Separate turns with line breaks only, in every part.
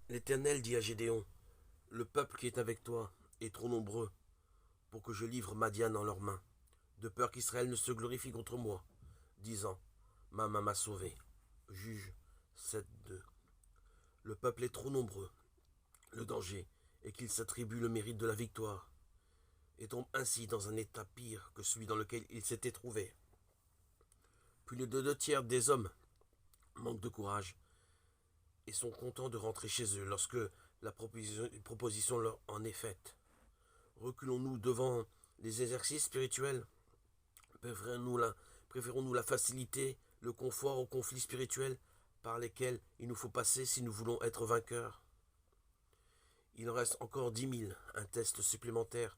L'Éternel dit à Gédéon, le peuple qui est avec toi est trop nombreux pour que je livre Madian en leurs mains, de peur qu'Israël ne se glorifie contre moi, disant, ma main m'a sauvé. Juge 7:2. Le peuple est trop nombreux. Le danger est qu'il s'attribue le mérite de la victoire et tombe ainsi dans un état pire que celui dans lequel il s'était trouvé. Plus de deux tiers des hommes manquent de courage et sont contents de rentrer chez eux lorsque la proposition leur en est faite. Reculons-nous devant les exercices spirituels? Préférons-nous la facilité, le confort aux conflits spirituels par lesquels il nous faut passer si nous voulons être vainqueurs? Il en reste encore 10 000. Un test supplémentaire,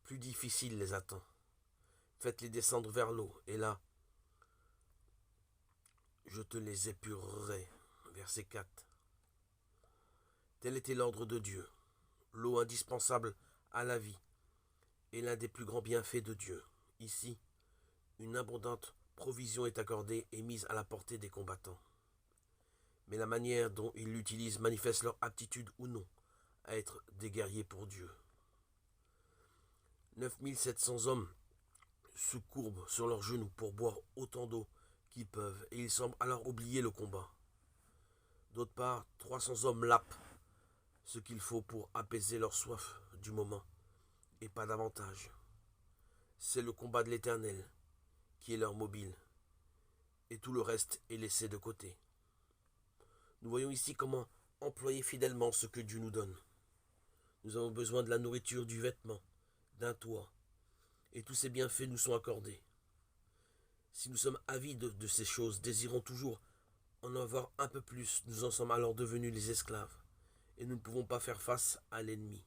plus difficile, les attend. Faites-les descendre vers l'eau, et là, je te les épurerai. Verset 4. Tel était l'ordre de Dieu. L'eau indispensable à la vie est l'un des plus grands bienfaits de Dieu. Ici, une abondante provision est accordée et mise à la portée des combattants. Mais la manière dont ils l'utilisent manifeste leur aptitude ou non à être des guerriers pour Dieu. 9700 hommes se courbent sur leurs genoux pour boire autant d'eau qu'ils peuvent, et ils semblent alors oublier le combat. D'autre part, 300 hommes lapent ce qu'il faut pour apaiser leur soif du moment, et pas davantage. C'est le combat de l'Éternel qui est leur mobile, et tout le reste est laissé de côté. Nous voyons ici comment employer fidèlement ce que Dieu nous donne. Nous avons besoin de la nourriture, du vêtement, d'un toit, et tous ces bienfaits nous sont accordés. Si nous sommes avides de ces choses, désirons toujours en avoir un peu plus, nous en sommes alors devenus les esclaves, et nous ne pouvons pas faire face à l'ennemi,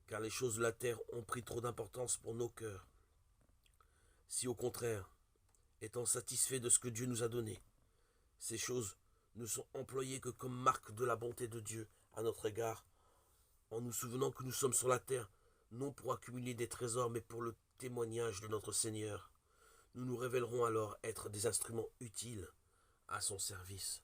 car les choses de la terre ont pris trop d'importance pour nos cœurs. Si au contraire, étant satisfaits de ce que Dieu nous a donné, ces choses ne sont employées que comme marque de la bonté de Dieu à notre égard, en nous souvenant que nous sommes sur la terre, non pour accumuler des trésors, mais pour le témoignage de notre Seigneur, nous nous révélerons alors être des instruments utiles à son service.